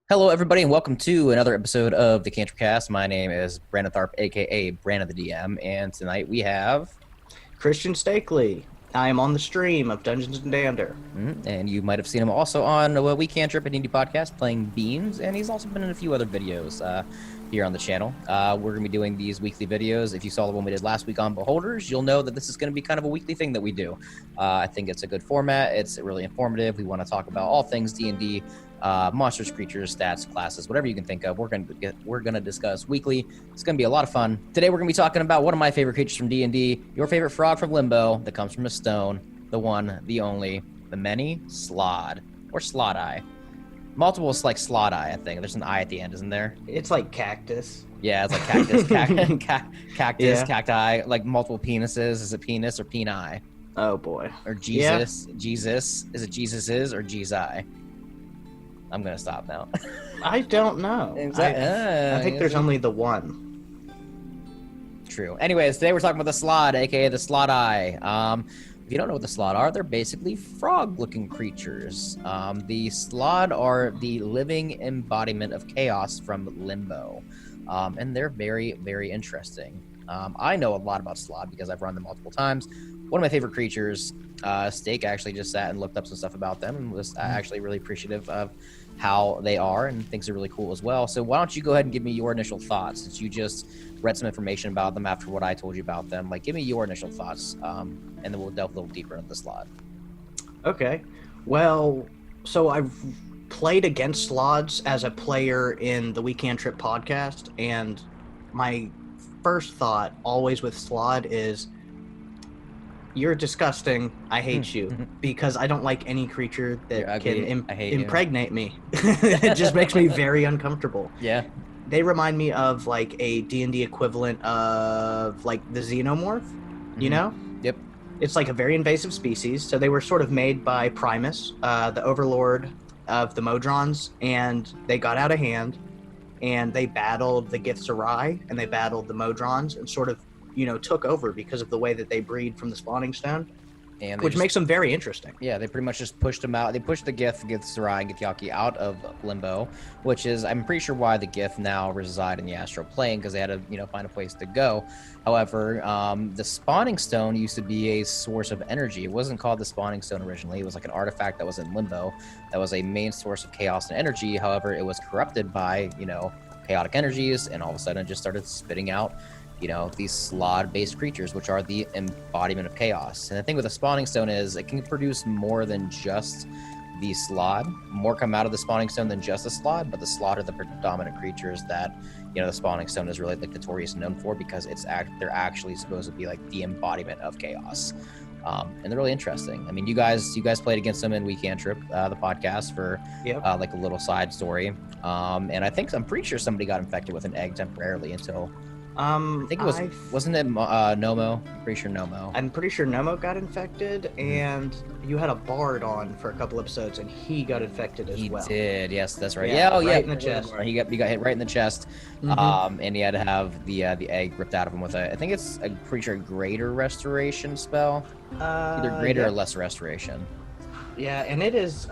Hello, everybody, and welcome to another episode of the Cantrcast. My name is Brandon Tharp, aka Brandon the DM, and tonight we have, Christian Stakely. I am on the stream of Dungeons and Dander. and you might have seen him also on We Cantrip, an indie podcast, playing Beans, and he's also been in a few other videos here on the channel. We're going to be doing these weekly videos. If you saw the one we did last week on Beholders, you'll know that this is going to be kind of a weekly thing that we do. I think it's a good format. It's really informative. We want to talk about all things D&D. Monsters, creatures, stats, classes, whatever you can think of. We're gonna discuss weekly. It's gonna be a lot of fun. Today we're gonna be talking about one of my favorite creatures from D&D, your favorite frog from Limbo that comes from a stone, the one, the only, the many Slaad or Slaad-eye. Multiple like Slaad-eye, I think. There's an I at the end, isn't there? It's like cactus. Yeah, it's like cactus, cactus, Yeah. cacti, like multiple penises. Is it penis or peni? Oh boy. Or Jesus? Jesus? Is it Jesus's or Jesus? I'm gonna stop now. I don't know. I think there's only the one. True. Anyways, today we're talking about the Slaad, aka the Slaad-eye. If you don't know what the Slaad are, they're basically frog-looking creatures. The Slaad are the living embodiment of chaos from Limbo, and they're very, very interesting. I know a lot about Slaad because I've run them multiple times. One of my favorite creatures. Steak actually just sat and looked up some stuff about them and was actually really appreciative of how they are and thinks they're really cool as well. So why don't you go ahead and give me your initial thoughts, since you just read some information about them after what I told you about them. Like, give me your initial thoughts, and then we'll delve a little deeper into the Slaad. Okay. Well, so I've played against Slaads as a player in the We Cantrip podcast, and my first thought always with Slaad is, you're disgusting. I hate you because I don't like any creature that can impregnate me. It just makes me very uncomfortable. Yeah. They remind me of like a D&D equivalent of like the xenomorph, you know? Yep. It's like a very invasive species. So they were sort of made by Primus, the overlord of the Modrons, and they got out of hand and they battled the Githzerai and they battled the Modrons and sort of took over because of the way that they breed from the spawning stone, And which makes them very interesting. Yeah, they pretty much just pushed them out. They pushed the Githzerai, and Githyanki out of Limbo, which is, I'm pretty sure, why the Gith now reside in the astral plane, because they had to, find a place to go. However, the spawning stone used to be a source of energy. It wasn't called the spawning stone originally. It was like an artifact that was in Limbo that was a main source of chaos and energy. However, it was corrupted by, chaotic energies, and all of a sudden it just started spitting out these Slaad-based creatures, which are the embodiment of chaos. And the thing with the spawning stone is it can produce more than just the Slaad. More come out of the spawning stone than just the Slaad, but the Slaad are the predominant creatures that, the spawning stone is really like notorious and known for, because they're actually supposed to be like the embodiment of chaos. And they're really interesting. I mean, you guys played against them in We Cantrip, the podcast, for like a little side story. And I'm pretty sure somebody got infected with an egg temporarily until I think it wasn't it Nomo? I'm pretty sure Nomo. I'm pretty sure Nomo got infected, and you had a bard on for a couple episodes, and he got infected as well. He did, yes, that's right. Yeah, right in the chest. He got hit right in the chest, and he had to have the egg ripped out of him with I'm pretty sure a greater restoration spell, either greater or less restoration. Yeah, and it is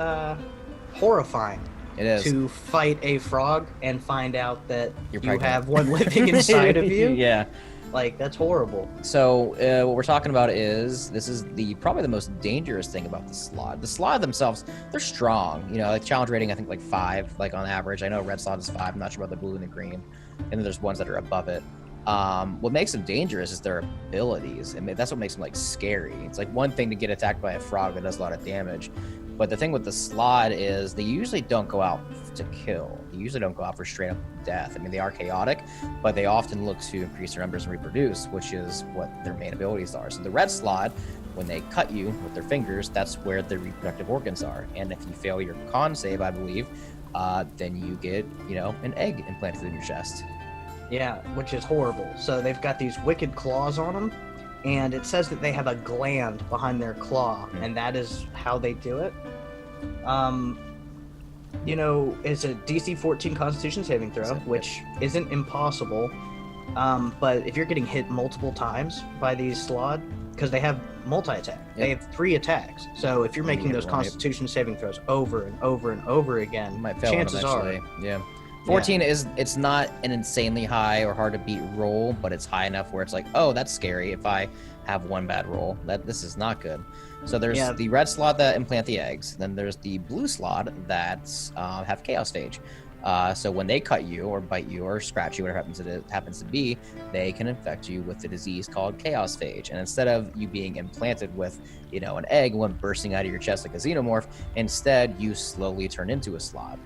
horrifying. It is. To fight a frog and find out that you pregnant. have one living inside of you. Yeah. Like, that's horrible. So what we're talking about is, this is probably the most dangerous thing about the Slaad. The Slaad themselves, they're strong. Like challenge rating, I think like 5, like on average. I know red Slaad is 5. I'm not sure about the blue and the green. And then there's ones that are above it. What makes them dangerous is their abilities, and that's what makes them like scary. It's like one thing to get attacked by a frog that does a lot of damage, but the thing with the Slaad is they usually don't go out to kill. They usually don't go out for straight up death. I mean, they are chaotic, but they often look to increase their numbers and reproduce, which is what their main abilities are. So the red Slaad, when they cut you with their fingers, that's where their reproductive organs are. And if you fail your con save, I believe, then you get, an egg implanted in your chest. Yeah, which is horrible. So they've got these wicked claws on them, and it says that they have a gland behind their claw, and that is how they do it. It's a DC 14 Constitution saving throw, which isn't impossible. But if you're getting hit multiple times by these Slaad, because they have multi-attack. Yep. They have 3 attacks. So if you're making those Right. Constitution saving throws over and over and over again, You might fail chances are, eventually. Yeah. 14 is, it's not an insanely high or hard to beat roll, but it's high enough where it's like, oh, that's scary if I have one bad roll. This is not good. So there's the red Slaad that implant the eggs. Then there's the blue Slaad that have Chaos Phage. So when they cut you or bite you or scratch you, whatever happens to be, they can infect you with a disease called Chaos Phage. And instead of you being implanted with, an egg, one bursting out of your chest like a xenomorph, instead you slowly turn into a Slaad.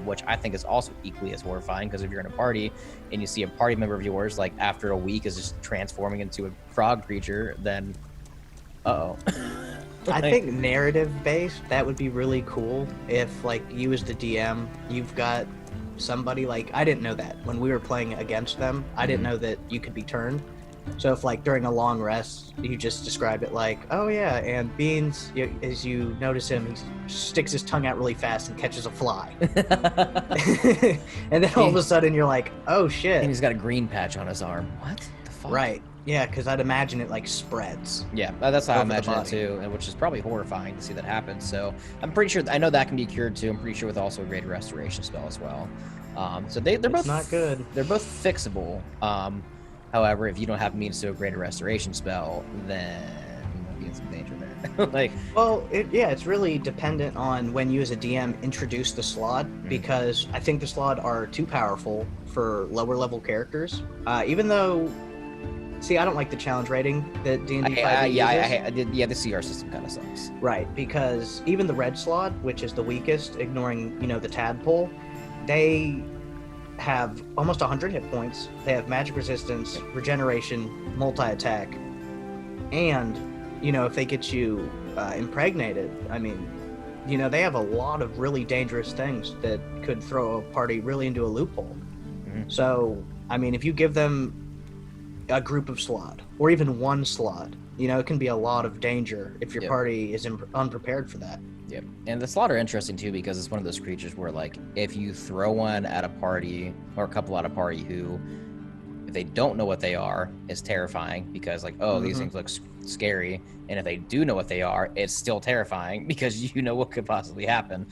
Which I think is also equally as horrifying, because if you're in a party and you see a party member of yours, like after a week, is just transforming into a frog creature, then I think narrative based, that would be really cool if, like, you as the DM, you've got somebody, like, I didn't know that when we were playing against them. I didn't know that you could be turned. So if, like, during a long rest, you just describe it like, oh yeah, and Beans, as you notice him, he sticks his tongue out really fast and catches a fly. And then all of a sudden you're like, oh shit. And he's got a green patch on his arm. What the fuck? Right. Yeah, because I'd imagine it, like, spreads. Yeah, that's how I imagine it too, which is probably horrifying to see that happen. So I'm pretty sure, I know that can be cured too. I'm pretty sure with also a Greater Restoration spell as well. So they're both not good. They're both fixable. However, if you don't have means to a Greater Restoration spell, then you might be in some danger there. Like, well, it's really dependent on when you as a DM introduce the Slaad, because I think the Slaad are too powerful for lower level characters. Even though, see, I don't like the challenge rating that D&D 5e uses. The CR system kind of sucks. Right, because even the red Slaad, which is the weakest, ignoring, the tadpole, they have almost 100 hit points. They have magic resistance, regeneration, multi-attack, and if they get you impregnated, I mean, they have a lot of really dangerous things that could throw a party really into a loophole. So I mean, if you give them a group of Slaad or even one Slaad, it can be a lot of danger if your party is unprepared for that. Yep. And the Slaad are interesting too, because it's one of those creatures where, like, if you throw one at a party or a couple at a party who, if they don't know what they are, is terrifying, because, like, these things look scary. And if they do know what they are, it's still terrifying, because you know what could possibly happen.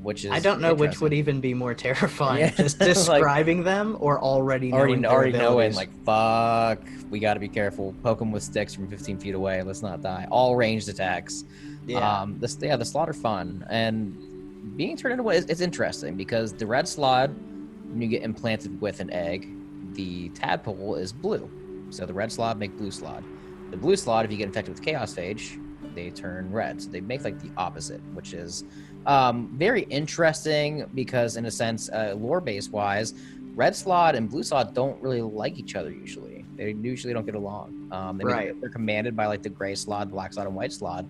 Which is, I don't know which would even be more terrifying, just describing like, them or already knowing, like, fuck, we got to be careful. Poke them with sticks from 15 feet away. Let's not die. All ranged attacks. Yeah. The Slaad are fun, and being turned into one it's interesting, because the red Slaad, when you get implanted with an egg, the tadpole is blue. So the red Slaad make blue Slaad. The blue Slaad, if you get infected with Chaos Phage, they turn red. So they make, like, the opposite, which is very interesting, because in a sense, lore-based wise, red Slaad and blue Slaad don't really like each other usually. They usually don't get along. They're commanded by, like, the gray Slaad, black Slaad, and white Slaad.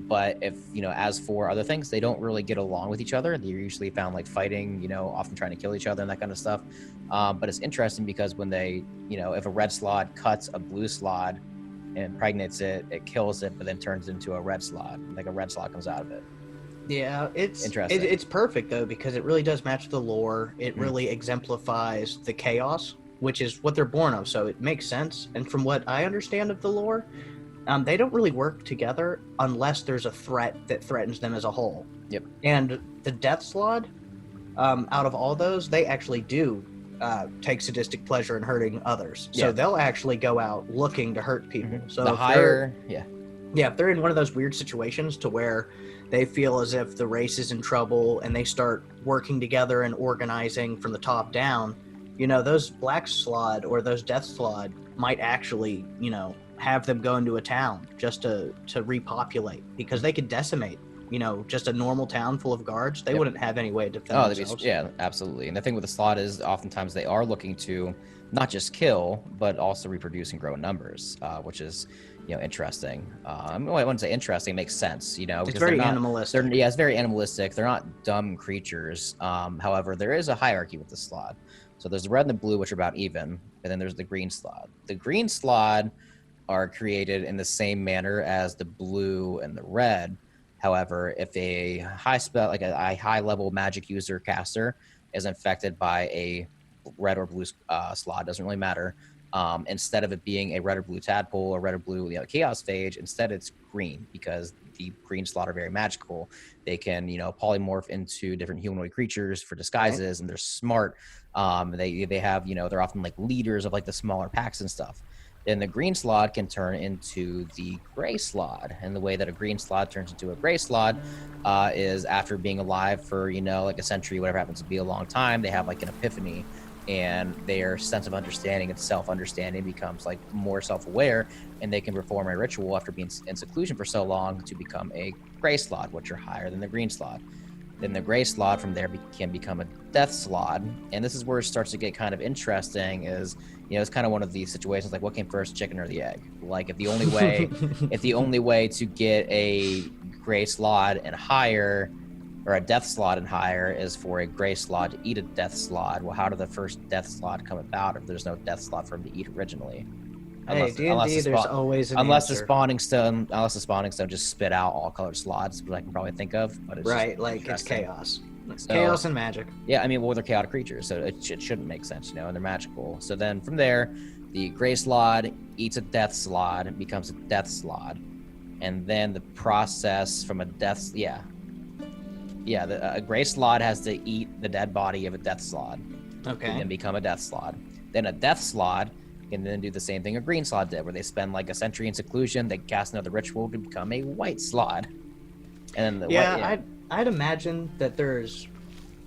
But if, as for other things, they don't really get along with each other. They're usually found, like, fighting, often trying to kill each other and that kind of stuff. But it's interesting, because when they, if a red Slaad cuts a blue Slaad and impregnates it, it kills it, but then turns into a red Slaad. Like, a red Slaad comes out of it. Yeah, it's interesting. It's perfect, though, because it really does match the lore. It really exemplifies the chaos, which is what they're born of. So it makes sense. And from what I understand of the lore, they don't really work together unless there's a threat that threatens them as a whole. Yep. And the Death Slaad, out of all those, they actually do take sadistic pleasure in hurting others. So they'll actually go out looking to hurt people. So if they're in one of those weird situations to where they feel as if the race is in trouble and they start working together and organizing from the top down, those Black Slaad or those Death Slaad might actually, have them go into a town just to repopulate, because they could decimate, just a normal town full of guards. They wouldn't have any way to defend themselves. Yeah, absolutely. And the thing with the Slaad is oftentimes they are looking to not just kill, but also reproduce and grow in numbers, which is, interesting. I wouldn't say interesting, it makes sense, It's very animalistic. It's very animalistic. They're not dumb creatures. However, there is a hierarchy with the Slaad. So there's the red and the blue, which are about even, and then there's the green Slaad. The green Slaad are created in the same manner as the blue and the red. However, if a high spell, like a high level magic user caster, is infected by a red or blue Slaad, doesn't really matter, Instead of it being a red or blue tadpole or red or blue chaos phage, instead it's green, because the green Slaad are very magical. They can polymorph into different humanoid creatures for disguises, and they're smart. They have they're often like leaders of like the smaller packs and stuff. Then the green Slaad can turn into the gray Slaad, and the way that a green Slaad turns into a gray Slaad is after being alive for like a century, whatever happens to be a long time. They have like an epiphany, and their sense of understanding and self-understanding becomes like more self-aware, and they can perform a ritual after being in seclusion for so long to become a gray Slaad, which are higher than the green Slaad. Then the gray Slaad from there can become a death Slaad, and this is where it starts to get kind of interesting. Is it's kind of one of these situations like, what came first, chicken or the egg? Like, if the only way to get a gray Slaad and higher, or a death Slaad and higher, is for a gray Slaad to eat a death Slaad. Well, how did the first death Slaad come about if there's no death Slaad for him to eat originally? D&D, there's always an unless answer. the spawning stone just spit out all colored slots, which I can probably think of. But it's like it's chaos. So, chaos and magic. Yeah, I mean, well, they're chaotic creatures, so it shouldn't make sense, and they're magical. So then from there, the gray Slaad eats a death Slaad and becomes a death Slaad, and then the process from a death, a gray Slaad has to eat the dead body of a death Slaad, okay, and then become a death Slaad. Then a death Slaad can then do the same thing a green Slaad did, where they spend like a century in seclusion, they cast another ritual to become a white Slaad. And then I'd imagine that there's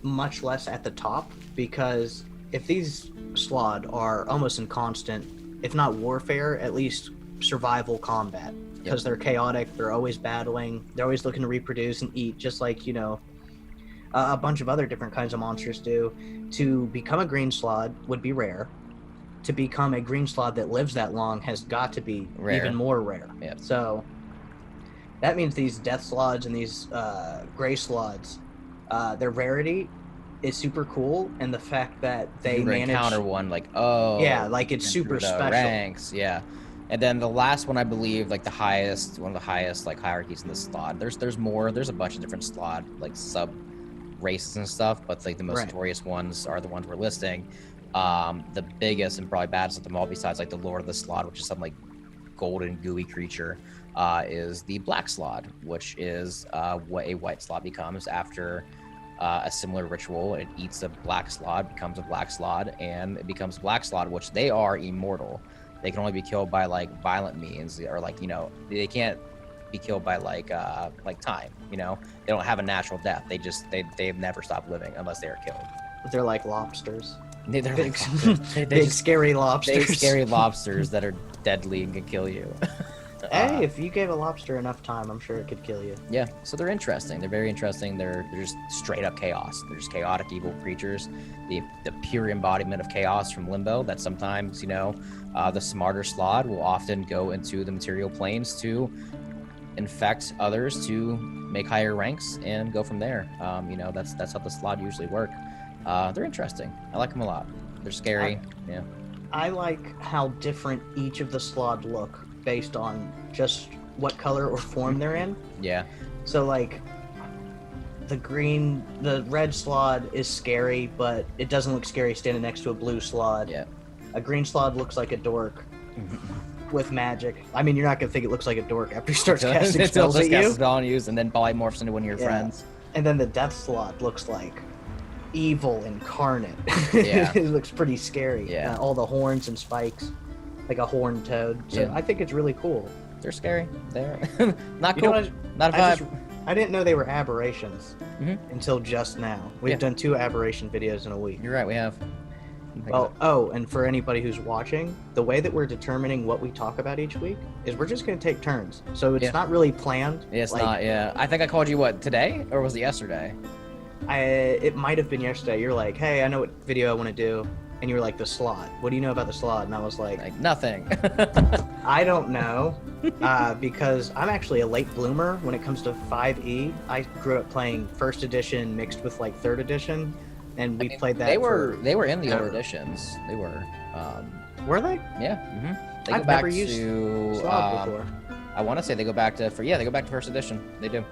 much less at the top, because if these Slaad are almost in constant, if not warfare, at least survival combat, because they're chaotic, they're always battling, they're always looking to reproduce and eat, just like a bunch of other different kinds of monsters do. To become a green Slaad would be rare. To become a green Slaad that lives that long has got to be rare. Even more rare. Yep. So that means these death Slaads and these gray Slaads, their rarity is super cool, and the fact that they encounter one like it's super special ranks, and then the last one, I believe, like one of the highest like hierarchies in the Slaad. There's more. There's a bunch of different Slaad like sub races and stuff, but like the most notorious ones are the ones we're listing. The biggest and probably baddest of them all, besides like the Lord of the Slaad, which is some like golden gooey creature, is the Black Slaad, which is what a white Slaad becomes after a similar ritual. It eats a Black Slaad, becomes a Black Slaad, and it becomes Black Slaad, which they are immortal. They can only be killed by like violent means, or like they can't be killed by like time. They don't have a natural death. They've never stopped living unless they are killed. They're like lobsters. They're big, like big scary lobsters. Big scary lobsters that are deadly and can kill you. Hey, if you gave a lobster enough time, I'm sure it could kill you. Yeah, so they're interesting. They're very interesting. They're just straight up chaos. They're just chaotic, evil creatures. The pure embodiment of chaos from Limbo. That sometimes, the smarter Slaad will often go into the material planes to infect others to make higher ranks and go from there. That's how the Slaad usually work. They're interesting. I like them a lot. They're scary. I like how different each of the Slaad look based on just what color or form they're in. Yeah. So like the red Slaad is scary, but it doesn't look scary standing next to a blue Slaad. Yeah. A green Slaad looks like a dork with magic. I mean, you're not gonna think it looks like a dork after he starts casting spells at you. Casts spell on you, and then polymorphs into one of your friends. And then the death Slaad looks like evil incarnate. Yeah. It looks pretty scary. Yeah. All the horns and spikes, like a horned toad. So I think it's really cool. They're scary. They're not cool. Not a vibe. I didn't know they were aberrations until just now. We've done 2 aberration videos in a week. You're right, we have. Well, and for anybody who's watching, the way that we're determining what we talk about each week is we're just going to take turns. So it's not really planned. It's not, I think I called you, today? Or was it yesterday? It might have been yesterday. You're like, hey, I know what video I want to do. And you were like, the Slaad. What do you know about the Slaad? And I was like nothing. I don't know. Because I'm actually a late bloomer when it comes to 5e. I grew up playing 1st edition mixed with 3rd edition. And we played that. They were in the older editions. They were. Were they? Yeah. They I've never used Slaad before. I want to say they go back to 1st edition. They do.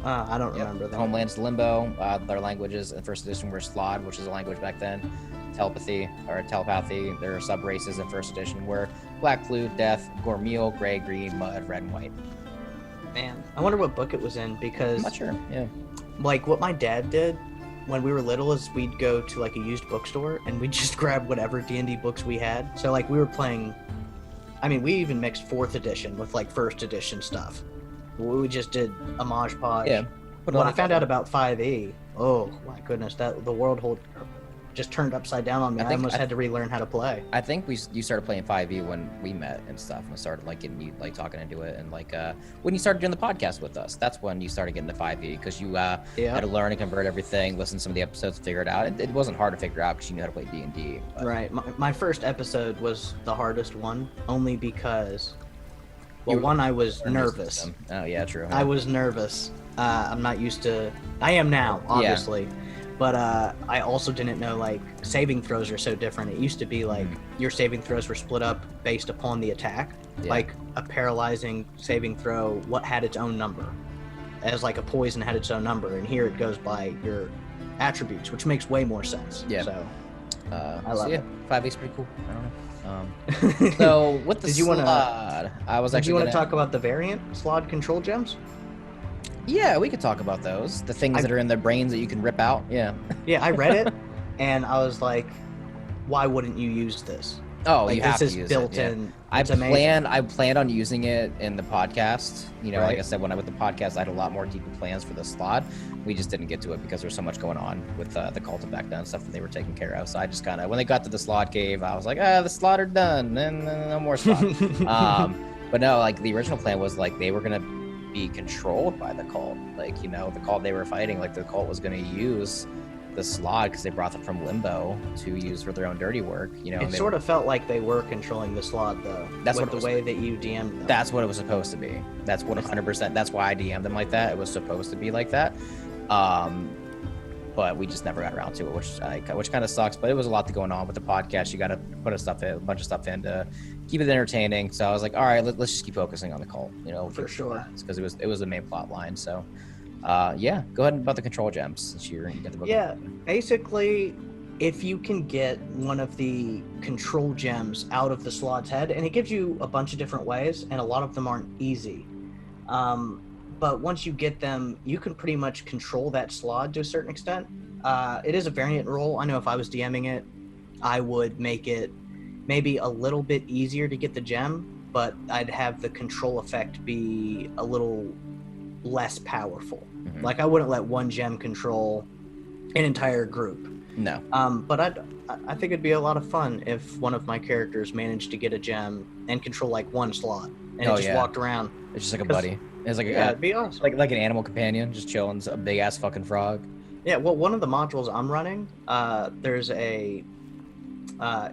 I don't remember that. Homeland's Limbo. Their languages in first edition were Slaad, which is a language back then. Telepathy. Their sub races in first edition were Black Slaad, Death, Gormeal, Gray, Green, Mud, Red, and White. Man, I wonder what book it was in, because I'm not sure. Yeah. Like what my dad did when we were little is we'd go to like a used bookstore and we'd just grab whatever D&D books we had. So like we were playing, I mean, we even mixed 4th edition with like 1st edition stuff. We just did a Maj Podge. Yeah. When I found out about 5e, oh my goodness, that the world just turned upside down on me. I almost had to relearn how to play. I think you started playing 5e when we met and stuff, and started like getting you like talking into it, and like when you started doing the podcast with us, that's when you started getting the 5e, because you had to learn and convert everything, listen to some of the episodes, figure it out. It wasn't hard to figure out because you knew how to play D&D. Right. My first episode was the hardest one, only because, well, I was nervous. Oh yeah, true. I was nervous. I'm not used to. I am now, obviously. Yeah. But I also didn't know, like, saving throws are so different. It used to be, like, your saving throws were split up based upon the attack. Yeah. Like, a paralyzing saving throw, what had its own number. As, like, a poison had its own number. And here it goes by your attributes, which makes way more sense. Yeah. So, I love it. 5A's pretty cool. I don't know. So, with the Slaad, Did you want to talk about the variant Slaad control gems? Yeah, we could talk about those. The things that are in their brains that you can rip out. Yeah. Yeah, I read it, and I was like, why wouldn't you use this? Oh, like, you have to use built it. In. I planned on using it in the podcast. You know, like I said, when I with the podcast, I had a lot more deeper plans for the Slaad. We just didn't get to it because there's so much going on with the cult of back then stuff that they were taking care of. So I just kind of, when they got to the Slaad cave, I was like, the Slaad are done, and no more Slaad. But no, like the original plan was like they were gonna be controlled by the cult, like, you know, the cult they were fighting, like the cult was going to use the Slaad because they brought them from Limbo to use for their own dirty work, you know. It sort of felt like they were controlling the Slaad, though. That's what the way that you DM'd them. That's what it was supposed to be. That's 100%. That's why I DM'd them like that. It was supposed to be like that. But we just never got around to it, which kind of sucks. But it was a lot going on with the podcast. You got to put a bunch of stuff in to keep it entertaining. So I was like, all right, let's just keep focusing on the cult, you know, for sure, because it was the main plot line. So, yeah, go ahead and about the control gems since you get the book. Yeah, basically, if you can get one of the control gems out of the Slaad's head, and it gives you a bunch of different ways, and a lot of them aren't easy. But once you get them, you can pretty much control that Slaad to a certain extent. It is a variant role. I know if I was DMing it, I would make it maybe a little bit easier to get the gem, but I'd have the control effect be a little less powerful. Mm-hmm. Like I wouldn't let one gem control an entire group. No. But I think it'd be a lot of fun if one of my characters managed to get a gem and control like one Slaad, and it just walked around. It's just like a buddy. It's like it'd be awesome. Like an animal companion, just chilling, a big ass fucking frog. Yeah, well, one of the modules I'm running, there's a,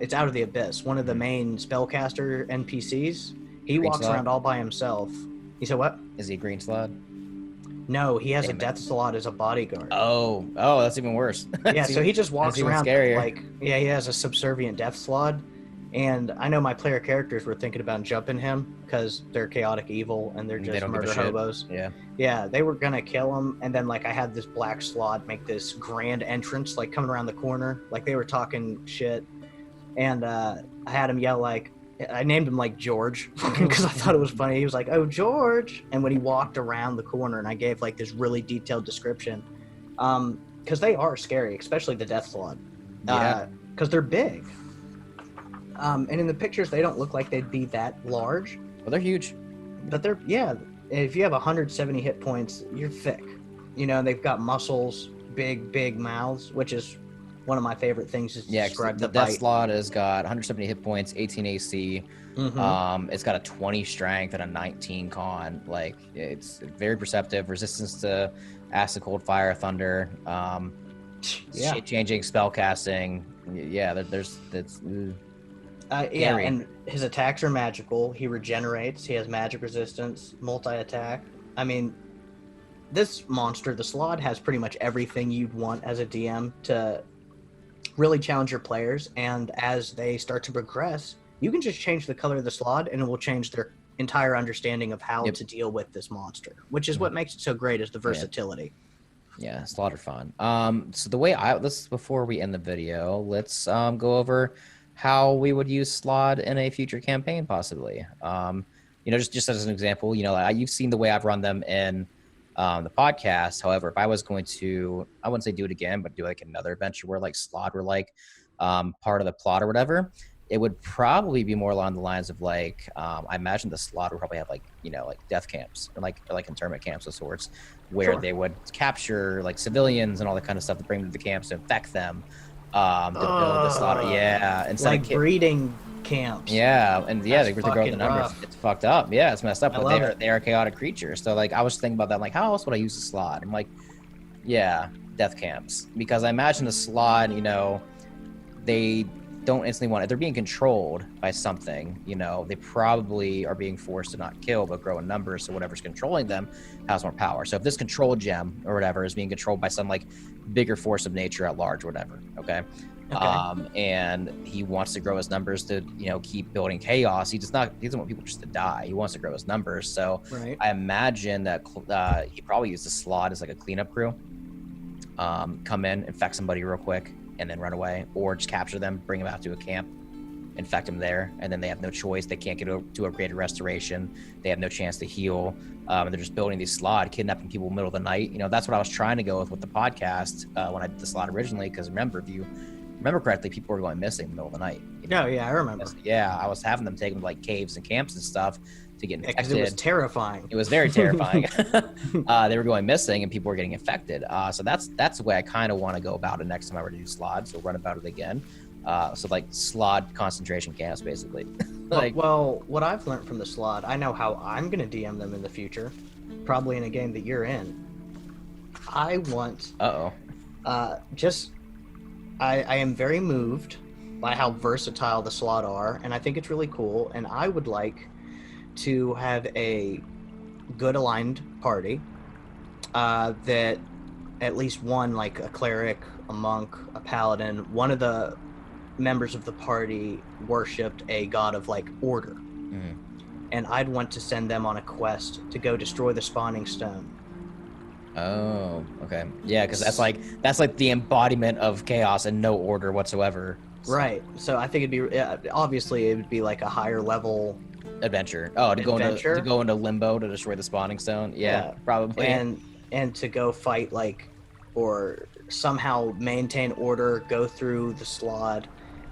it's Out of the Abyss. One of the main spellcaster NPCs, he walks around all by himself. You said what? Is he a green Slaad? No, he has a death Slaad as a bodyguard. Oh, that's even worse. Yeah, so he just walks around scarier. Like, yeah, he has a subservient death Slaad. And I know my player characters were thinking about jumping him because they're chaotic evil and they're just murder hobos. Yeah, they were gonna kill him, and then like I had this Black Slaad make this grand entrance, like coming around the corner, like they were talking shit, and I had him yell like, I named him like George because I thought it was funny. He was like, "Oh, George!" And when he walked around the corner, and I gave like this really detailed description, because they are scary, especially the Death Slaad, because they're big. And in the pictures, they don't look like they'd be that large. Well, they're huge. But they're, if you have 170 hit points, you're thick. You know, they've got muscles, big mouths, which is one of my favorite things to describe the Death Slaad has got 170 hit points, 18 AC. Mm-hmm. It's got a 20 strength and a 19 con. Like, it's very perceptive. Resistance to acid, cold, fire, thunder. Changing spell casting. Yeah, and his attacks are magical. He regenerates. He has magic resistance, multi-attack. I mean, this monster, the Slaad, has pretty much everything you'd want as a DM to really challenge your players. And as they start to progress, you can just change the color of the Slaad, and it will change their entire understanding of how Yep. to deal with this monster, which is what makes it so great, is the versatility. Yeah, slaughter fun. So the way let's before we end the video, let's go over how we would use Slaad in a future campaign, possibly. Just as an example, you've seen the way I've run them in the podcast. However, if I was going to, I wouldn't say do it again, but do like another adventure where like Slaad were like part of the plot or whatever, it would probably be more along the lines of like I imagine the Slaad would probably have like like death camps or like internment camps of sorts, where they would capture like civilians and all that kind of stuff to bring them to the camps to infect them, to build the slaughter. Yeah, instead like of breeding camps. Yeah, and yeah, That's they grow the numbers. rough. It's fucked up. Yeah, it's messed up. I But love they are chaotic creatures. So like I was thinking about that. Like how else would I use the Slaad? I'm like, yeah, death camps, because I imagine the Slaad, they don't instantly want it. They're being controlled by something, they probably are being forced to not kill but grow in numbers, so whatever's controlling them has more power. So if this control gem or whatever is being controlled by some like bigger force of nature at large or whatever, okay. And he wants to grow his numbers to keep building chaos. He doesn't want people just to die. He wants to grow his numbers. So I imagine that he probably used the Slaad as like a cleanup crew, come in, infect somebody real quick, and then run away, or just capture them, bring them out to a camp, infect them there, and then they have no choice. They can't get to a greater restoration. They have no chance to heal. And they're just building these Slaad, kidnapping people in the middle of the night. That's what I was trying to go with the podcast when I did the Slaad originally, because remember, if you remember correctly, people were going missing in the middle of the night. Yeah, I remember. Yeah, I was having them take them to like caves and camps and stuff to get infected. Because it was terrifying. It was very terrifying. They were going missing and people were getting infected. So that's the way I kind of want to go about it next time I were to do Slaad. So run about it again. So like Slaad concentration camps, basically. Well, what I've learned from the Slaad, I know how I'm going to DM them in the future, probably in a game that you're in. I want... I am very moved by how versatile the Slaad are, and I think it's really cool, and I would like to have a good aligned party that at least one, like a cleric, a monk, a paladin, one of the members of the party worshipped a god of like order, and I'd want to send them on a quest to go destroy the spawning stone. Oh, okay. Yeah, because that's like the embodiment of chaos and no order whatsoever. Right. So I think it'd be obviously it would be like a higher level adventure. Oh, to go into limbo to destroy the spawning stone. Yeah, probably. And to go fight like, or somehow maintain order, go through the Slaad.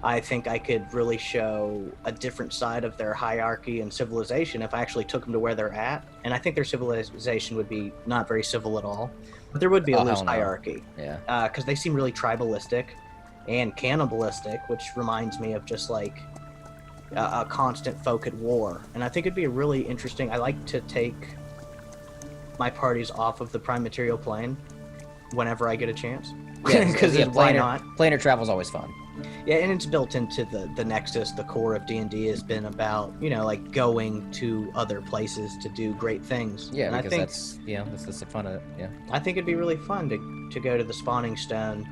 I think I could really show a different side of their hierarchy and civilization if I actually took them to where they're at. And I think their civilization would be not very civil at all, but there would be a loose hierarchy. Yeah. Because they seem really tribalistic and cannibalistic, which reminds me of just like a constant folk at war. And I think it'd be a really interesting... I like to take my parties off of the prime material plane whenever I get a chance. Because why not? Planar travel is always fun. Yeah, and it's built into the Nexus. The core of D&D has been about, like going to other places to do great things. Yeah, and because I think, that's the fun of it. Yeah. I think it'd be really fun to go to the spawning stone.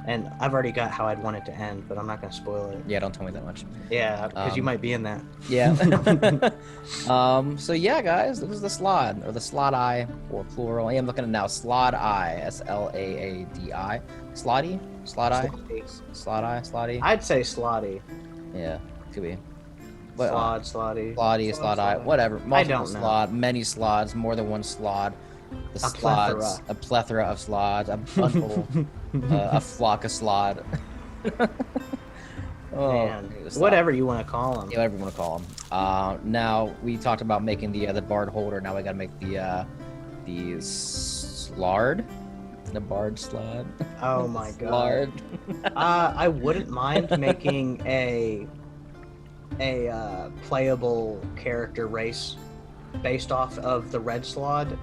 And I've already got how I'd want it to end, but I'm not going to spoil it. Yeah, don't tell me that much. Yeah, because you might be in that. Yeah. So yeah, guys, this is the Slaad, or the Slaadi, or plural. I am looking at now. Slaadi, Slaadi. Slaadi? Slaadi? I'd say Slaadi. Yeah, could be. Slaadi. Slaadi, whatever. Multiple I don't know. Slaad, many Slaads, more than one Slaad. A plethora of Slaads, a bundle, a flock of Slaad. Man, whatever you want to call them. Yeah, whatever you want to call them. Now we talked about making the bard holder. Now we got to make the Slaad, the bard Slaad. Oh my god. I wouldn't mind making a playable character race based off of the red Slaad.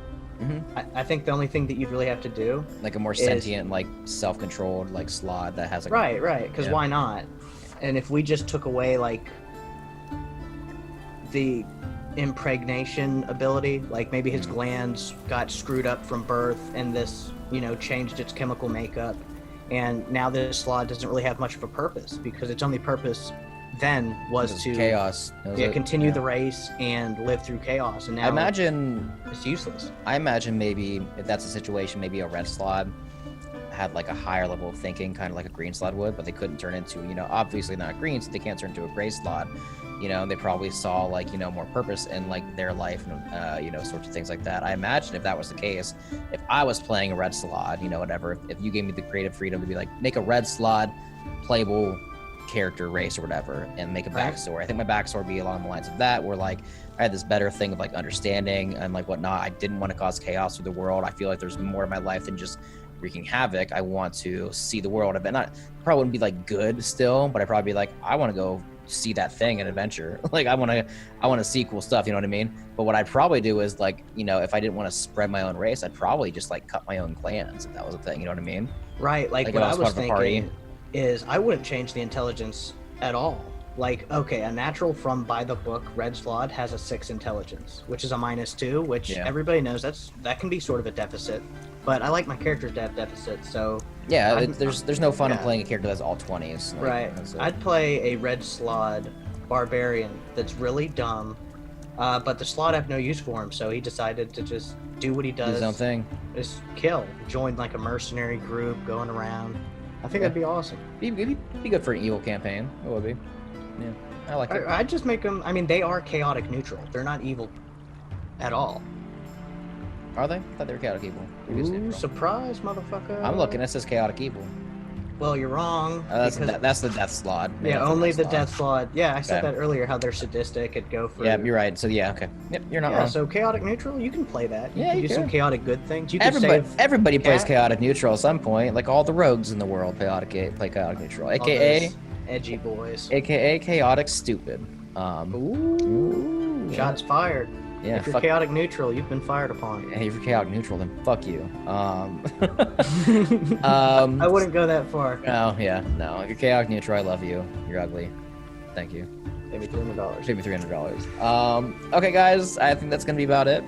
I think the only thing that you'd really have to do, like a more sentient, like self-controlled, like Slaad that has like right, because why not? And if we just took away like the impregnation ability, like maybe his glands got screwed up from birth and this changed its chemical makeup, and now this Slaad doesn't really have much of a purpose because its only purpose then was to chaos. continue the race and live through chaos. And now it's useless. I imagine maybe if that's the situation, maybe a red Slaad had like a higher level of thinking, kind of like a green Slaad would, but they couldn't turn into, obviously not green, so they can't turn into a gray Slaad. They probably saw like, more purpose in like their life and, sorts of things like that. I imagine if that was the case, if I was playing a red Slaad, whatever, if you gave me the creative freedom to be like, make a red Slaad playable character race or whatever and make a backstory. I think my backstory would be along the lines of that, where like I had this better thing of like understanding and like whatnot. I didn't want to cause chaos through the world. I feel like there's more to my life than just wreaking havoc. I want to see the world. Probably wouldn't be like good still, but I'd probably be like, I want to go see that thing and adventure. Like I want to see cool stuff, you know what I mean? But what I'd probably do is like, if I didn't want to spread my own race, I'd probably just like cut my own clans if that was a thing, you know what I mean? Right. Like what I was thinking is I wouldn't change the intelligence at all. Like, okay, a natural from by the book red Slaad has a 6 intelligence, which is a -2, which everybody knows that can be sort of a deficit. But I like my characters to have deficits, so yeah, there's no fun in playing a character that's all 20s. Like, right. I'd play a red Slaad barbarian that's really dumb, but the Slaad have no use for him, so he decided to just do what he does. His own thing. Just kill. Join like a mercenary group going around. I think that'd be awesome. Be good for an evil campaign. It would be. Yeah, I like it. I'd just make them. I mean, they are chaotic neutral. They're not evil at all. Are they? I thought they were chaotic evil. Ooh, surprise, motherfucker! I'm looking. It says chaotic evil. Well, you're wrong. That's the Death Slaad. Yeah, only the Death Slaad. Yeah, I said that earlier. How they're sadistic and go for. Yeah, you're right. So yeah, okay. Yep, you're not wrong. So chaotic neutral, you can play that. You can do some chaotic good things. You everybody plays chaotic neutral at some point. Like all the rogues in the world play chaotic neutral, aka edgy boys, aka chaotic stupid. Ooh. Shots fired. Yeah, if you're chaotic neutral, you've been fired upon. Hey, if you're chaotic neutral, then fuck you. I wouldn't go that far. Oh, yeah, no. If you're chaotic neutral, I love you. You're ugly. Thank you. Pay me $300. Pay me $300. Okay, guys, I think that's gonna be about it.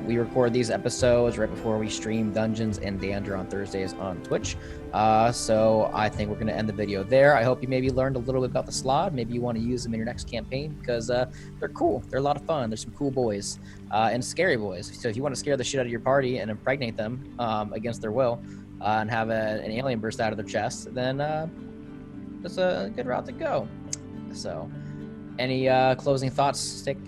We record these episodes right before we stream Dungeons and Dander on Thursdays on Twitch. So I think we're going to end the video there. I hope you maybe learned a little bit about the Slaad. Maybe you want to use them in your next campaign because they're cool. They're a lot of fun. They're some cool boys and scary boys. So if you want to scare the shit out of your party and impregnate them against their will and have an alien burst out of their chest, then that's a good route to go. So any closing thoughts, Stick?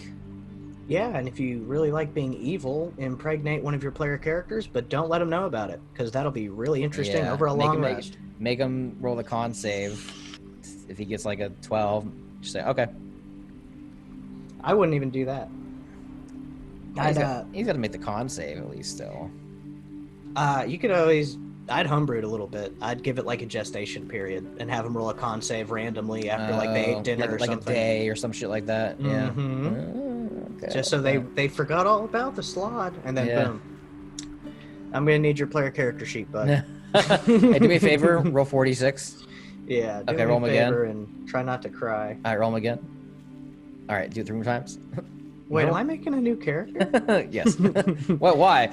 Yeah, and if you really like being evil, impregnate one of your player characters, but don't let them know about it, because that'll be really interesting over a long rest. Make him roll the con save. If he gets like a 12, just say, okay. I wouldn't even do that. He's got to make the con save at least still. You could always... I'd homebrew it a little bit. I'd give it like a gestation period and have him roll a con save randomly after like they ate dinner or something. Like a day or some shit like that. Yeah. Okay, just so they forgot all about the Slaad, and then boom. I'm gonna need your player character sheet, bud. Hey, do me a favor, roll 46. Yeah. Okay, roll them again. And try not to cry. All right, roll them again. All right, do it 3 more times. Wait, am I making a new character? Yes. What? Why?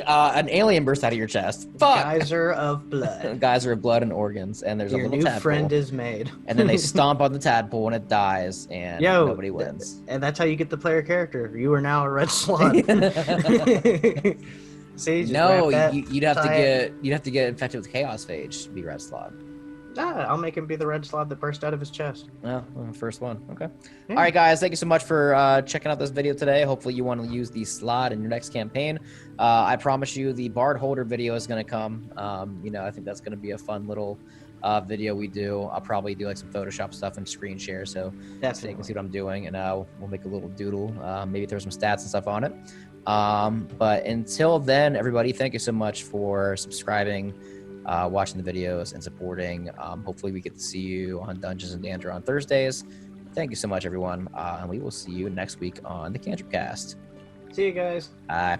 An alien bursts out of your chest. Fuck. Geyser of blood. Geyser of blood and organs, and there's a little tadpole. Your new friend is made. And then they stomp on the tadpole and it dies, and nobody wins. And that's how you get the player character. You are now a red Slaad. See, you'd have to get infected with chaos phage to be red Slaad. I'll make him be the red Slaad that burst out of his chest. Well, first one. Okay. Yeah. All right, guys. Thank you so much for checking out this video today. Hopefully you want to use the Slaad in your next campaign. I promise you the Bard Holder video is going to come. I think that's going to be a fun little video we do. I'll probably do like some Photoshop stuff and screen share so you can see what I'm doing. And we'll make a little doodle, maybe throw some stats and stuff on it. But until then, everybody, thank you so much for subscribing, watching the videos and supporting. Hopefully we get to see you on Dungeons and Dander on Thursdays. Thank you so much, everyone. And we will see you next week on the Cantrip Cast. See you guys. Bye.